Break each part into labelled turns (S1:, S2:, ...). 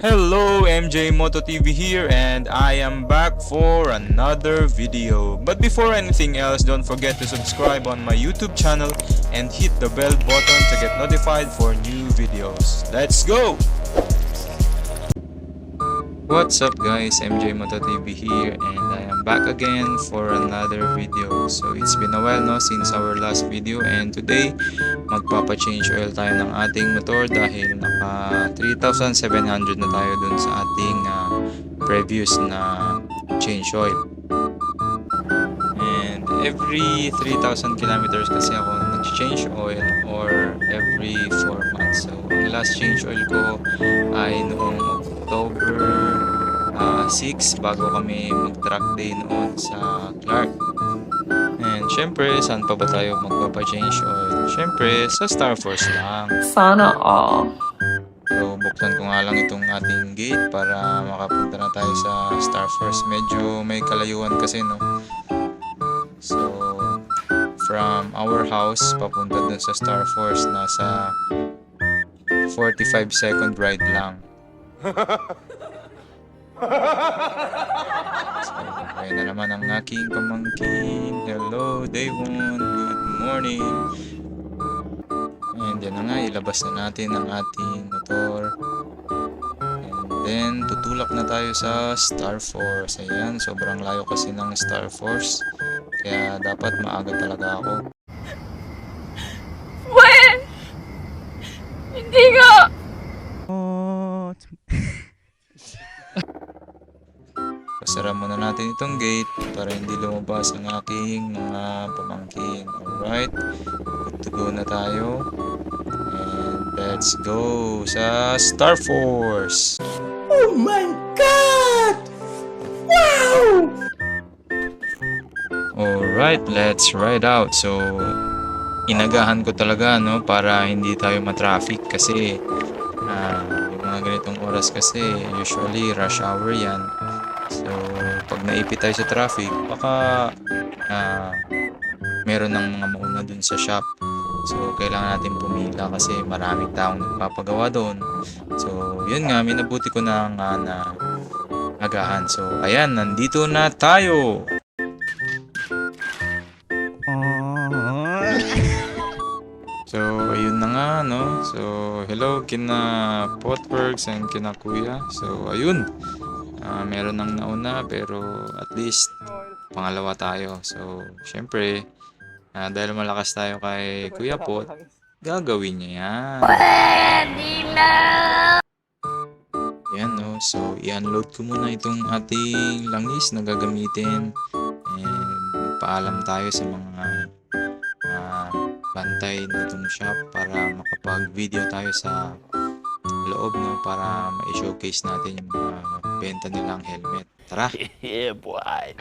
S1: Hello, MJ Moto TV here, and I am back for another video. But before anything else, don't forget to subscribe on my YouTube channel and hit the bell button to get notified for new videos. Let's go! What's up guys, MJ Moto TV here, and I am back again for another video. So it's been a while no since our last video, and today magpapa-change oil tayo ng ating motor dahil naka 3,700 na tayo dun sa ating previous na change oil. And every 3,000 kilometers kasi ako nag-change oil, or every 4 months. So ang last change oil ko ay noong October 6 bago kami mag-track day noon sa Clark. And syempre, saan pa ba tayo magpapa-change oil? Syempre, sa Star Force lang.
S2: Sana all.
S1: So, buksan ko nga lang itong ating gate para makapunta na tayo sa Star Force. Medyo may kalayuan kasi, no? So, from our house, papunta dun sa Star Force, nasa 45-second ride lang. So, ayun na naman ang aking pamangkin. Hello, Davon. Good morning. And yan na nga, ilabas na natin ang ating motor. And then, tutulak na tayo sa Star Force. Ayan, sobrang layo kasi ng Star Force. Kaya dapat maaga talaga ako.
S2: When? Hindi nga!
S1: Pasara muna natin itong gate para hindi lumabas ang aking mga pamangkin. Alright, good to go na tayo. And let's go sa Star Force!
S3: Oh my God! Wow!
S1: Alright, let's ride out. So, inagahan ko talaga, no, para hindi tayo matraffic kasi yung mga ganitong oras kasi usually rush hour yan. So, pag naipit tayo sa traffic, baka meron ng mga mauna dun sa shop. So, kailangan natin pumila kasi maraming taong nagpapagawa doon. So, yun nga, minabuti ko na nga na agahan. So, ayan, nandito na tayo! So, ayun na nga, no? So, hello kina Potworks and kina Kuya. So, ayun. Meron nang nauna pero at least pangalawa tayo. So, syempre, dahil malakas tayo kay Kuya Pot, gagawin niya yan. Ayan, no? So, i-unload ko muna itong ating langis na gagamitin. And paalam tayo sa mga bantay nitong shop para makapag-video tayo sa loob, no, para ma-showcase natin yung mga benta nilang helmet. Tara!
S3: Yeah, boy.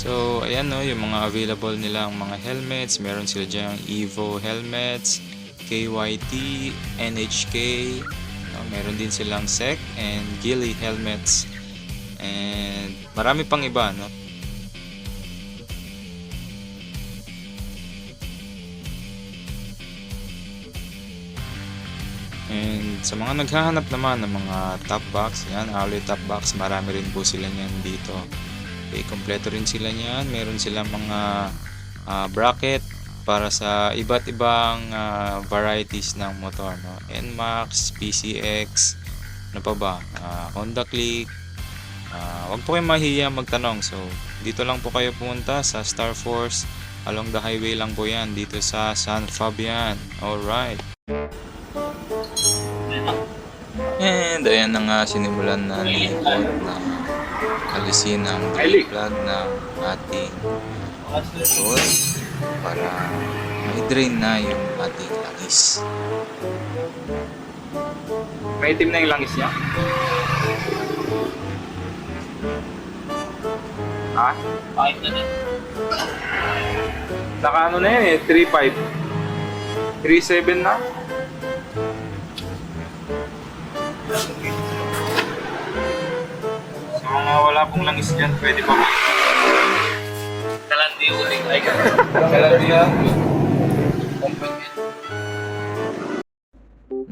S1: So, ayan no, yung mga available nilang mga helmets. Meron sila dyan Evo helmets, KYT, NHK. Meron din silang SEC and Gilly helmets. And marami pang iba, no? And sa mga naghahanap naman ng mga top box, yan, alloy top box, marami rin po sila niyan dito. Okay, kompleto rin sila niyan. Meron silang mga bracket para sa iba't ibang varieties ng motor, no? NMAX, PCX, ano pa ba? Honda Click. Huwag po kayong mahiya magtanong. So, dito lang po kayo pumunta sa Star Force. Along the highway lang po yan, dito sa San Fabian. Alright. And ayan na nga, sinimulan na ni Paul na alisin ang brake plug ng ating motor para i-drain na yung ating langis.
S4: May itim na yung langis niya? Ha? Kahit na din. Naka ano na yan eh, 3.5. 3.7 na? So mga wala pong langis dyan, pwede pa ba? Kalandi uling ay ka. Kalandi yan.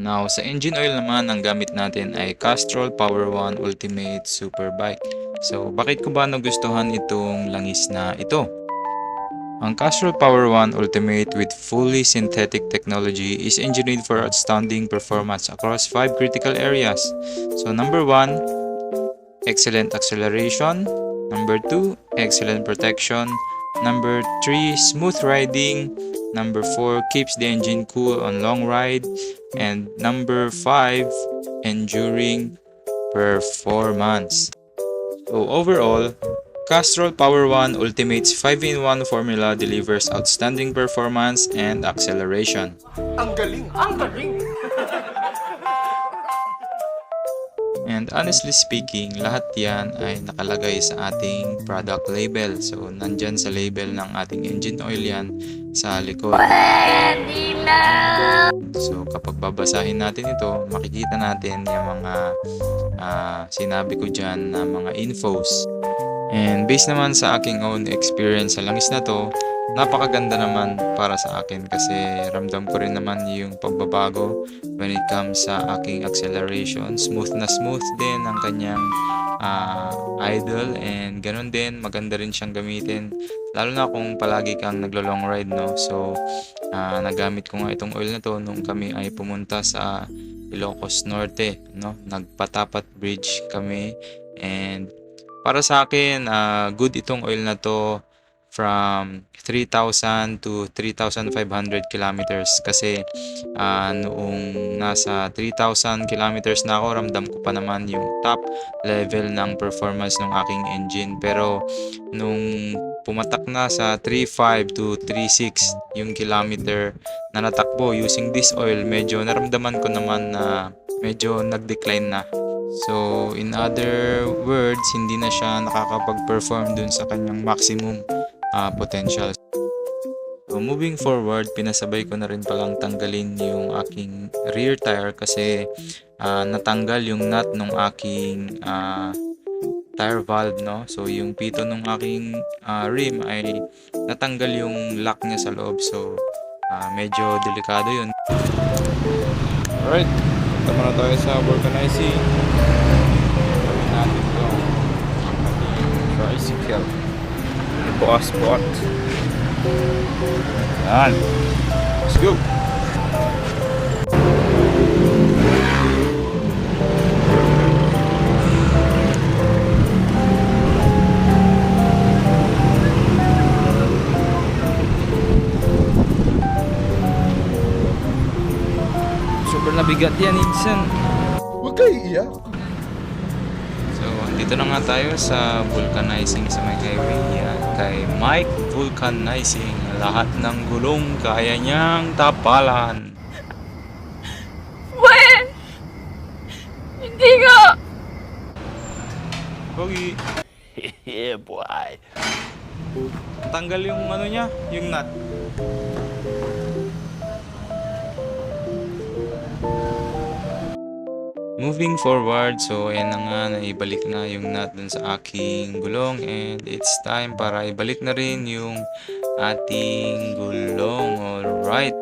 S1: Now, sa engine oil naman, ang gamit natin ay Castrol Power One Ultimate Superbike. So, bakit ko ba nagustuhan itong langis na ito? Ang Castrol Power One Ultimate with fully synthetic technology is engineered for outstanding performance across 5 critical areas. So, number 1, excellent acceleration. Number 2, excellent protection. Number 3, smooth riding. Number 4, keeps the engine cool on long ride. And number 5, enduring performance. So overall, Castrol Power One Ultimate's 5-in-1 formula delivers outstanding performance and acceleration.
S3: Ang galing! Ang galing!
S1: And honestly speaking, lahat yan ay nakalagay sa ating product label. So, nandyan sa label ng ating engine oil yan sa likod. So, kapag babasahin natin ito, makikita natin yung mga sinabi ko dyan na mga infos. And based naman sa aking own experience sa langis na to, napakaganda naman para sa akin kasi ramdam ko rin naman yung pagbabago when it comes sa aking acceleration. Smooth na smooth din ang kanyang idle, and ganun din, maganda rin siyang gamitin lalo na kung palagi kang naglo-long ride, no? So nagamit ko nga itong oil na to nung kami ay pumunta sa Ilocos Norte, no? Nagpatapat bridge kami, and para sa akin good itong oil na to from 3,000 to 3,500 kilometers kasi noong nasa 3,000 kilometers na ako, ramdam ko pa naman yung top level ng performance ng aking engine. Pero nung pumatak na sa 3,500 to 3,600 yung kilometer na natakbo using this oil, medyo naramdaman ko naman na medyo nag-decline na. So in other words, hindi na siya nakakapag-perform dun sa kanyang maximum potential. So moving forward, pinasabay ko na rin palang tanggalin yung aking rear tire kasi natanggal yung nut ng aking tire valve, no? So yung pito ng aking rim ay natanggal yung lock niya sa loob. So medyo delikado yun.
S4: Alright, punta muna tayo sa vulcanizing. Gawin natin itong ating tricycle. Bukas spot. Yan. Let's go. Super nabigat yan, Insan.
S3: Huwag kayo iiyak.
S1: So andito na nga tayo sa vulcanizing sa may highway yan, kay Mike Vulcanizing. Lahat ng gulong kaya niyang tapalan.
S2: When? Hindi nga!
S1: Pogi.
S3: Yeah, boy.
S1: Tanggal yung ano niya, yung nut. Moving forward, so ayan na nga, naibalik na yung nut dun sa aking gulong and it's time para ibalik na rin yung ating gulong. Alright.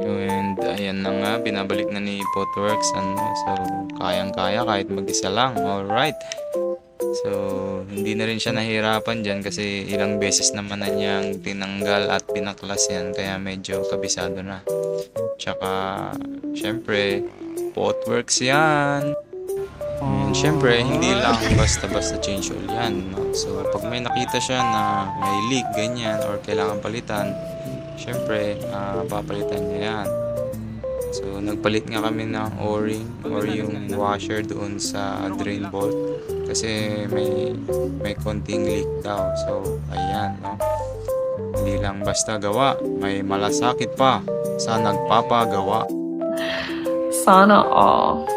S1: And ayan na nga, binabalik na ni Potworks. So, kayang-kaya kahit mag-isa lang. Alright. So, hindi na rin siya nahihirapan dyan kasi ilang beses naman na niyang tinanggal at binaklas yan. Kaya medyo kabisado na. Tsaka, syempre, Potworks yan. And syempre, hindi lang basta-basta change oil yan. No? So, pag may nakita siya na may leak, ganyan, or kailangan palitan, syempre, papalitan niya yan. So, nagpalit nga kami ng o-ring or yung washer doon sa drain bolt kasi may konting leak daw. So, ayan, no? Hindi lang basta gawa, may malasakit pa sa nagpapagawa.
S2: Sana all.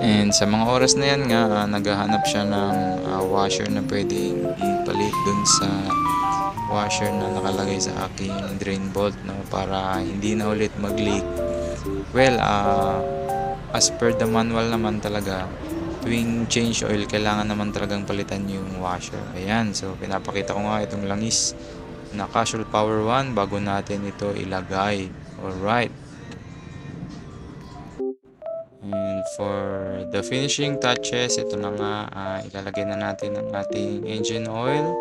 S1: And sa mga oras na yan nga, naghahanap siya ng washer na pwedeng ipalit dun sa washer na nakalagay sa aking drain bolt, no, para hindi na ulit mag-leak. Well, as per the manual naman talaga, tuwing change oil, kailangan naman talagang palitan yung washer. Ayan, so pinapakita ko nga itong langis na Casual Power 1 bago natin ito ilagay. Alright. And for the finishing touches, ito na nga, ilalagay na natin ang ating engine oil.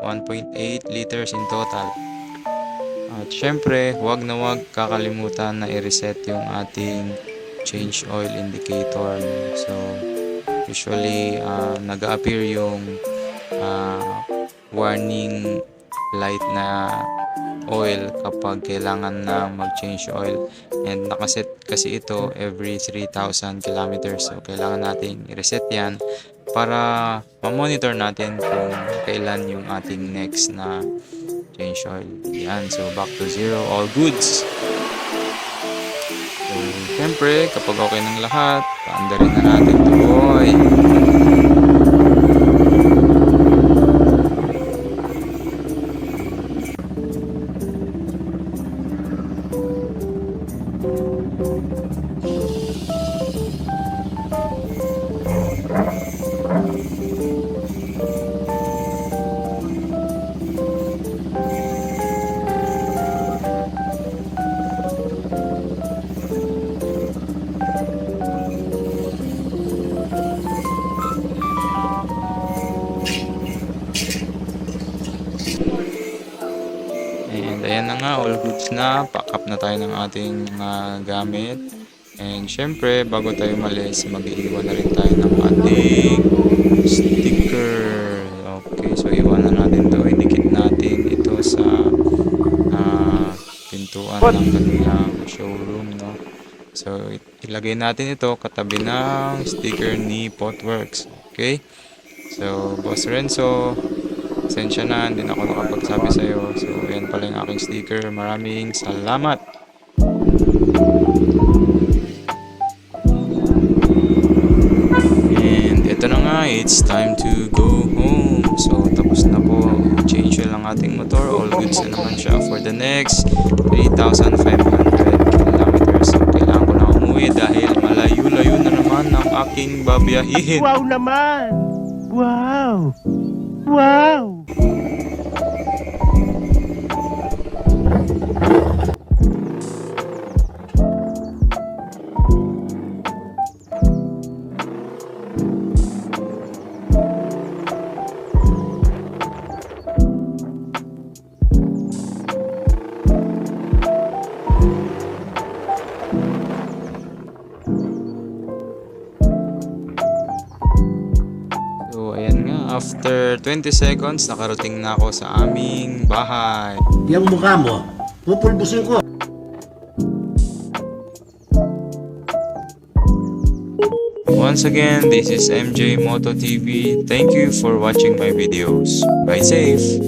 S1: 1.8 liters in total. At syempre, huwag na huwag kakalimutan na i-reset yung ating change oil indicator. So, usually, nag-appear yung warning light na oil kapag kailangan na mag-change oil. And nakaset kasi ito every 3,000 kilometers. So, kailangan natin i-reset yan para ma-monitor natin kung kailan yung ating next na change oil. Yan. So, back to zero. All goods. So, syempre, kapag okay ng lahat, paandarin na natin ito, boy. And ayan na nga, all goods na. Pack up na tayo ng ating gamit. And syempre, bago tayo malis, mag-iiwan na rin tayo ng ating sticker. Okay, so iwanan natin to. Idikit natin ito sa pintuan ng kanilang showroom, no? So, ilagay natin ito katabi ng sticker ni Potworks. Okay? So, Boss Renzo, pasensya na, hindi na ako nakapagsabi sa'yo. So, yan pala yung aking sticker. Maraming salamat! And ito na nga, it's time to go home. So, tapos na po. Change oil ang ating motor. All goods na naman siya for the next 3,500 kilometers. So, kailangan ko na umuwi dahil malayo-layo na naman ang aking babiyahin.
S5: Wow naman! Wow! Wow!
S1: So, ayan nga. After 20 seconds, nakarating na ako sa aming bahay.
S5: Yung mukha mo, pupulbusin ko.
S1: Once again, this is MJ Moto TV. Thank you for watching my videos. Ride safe!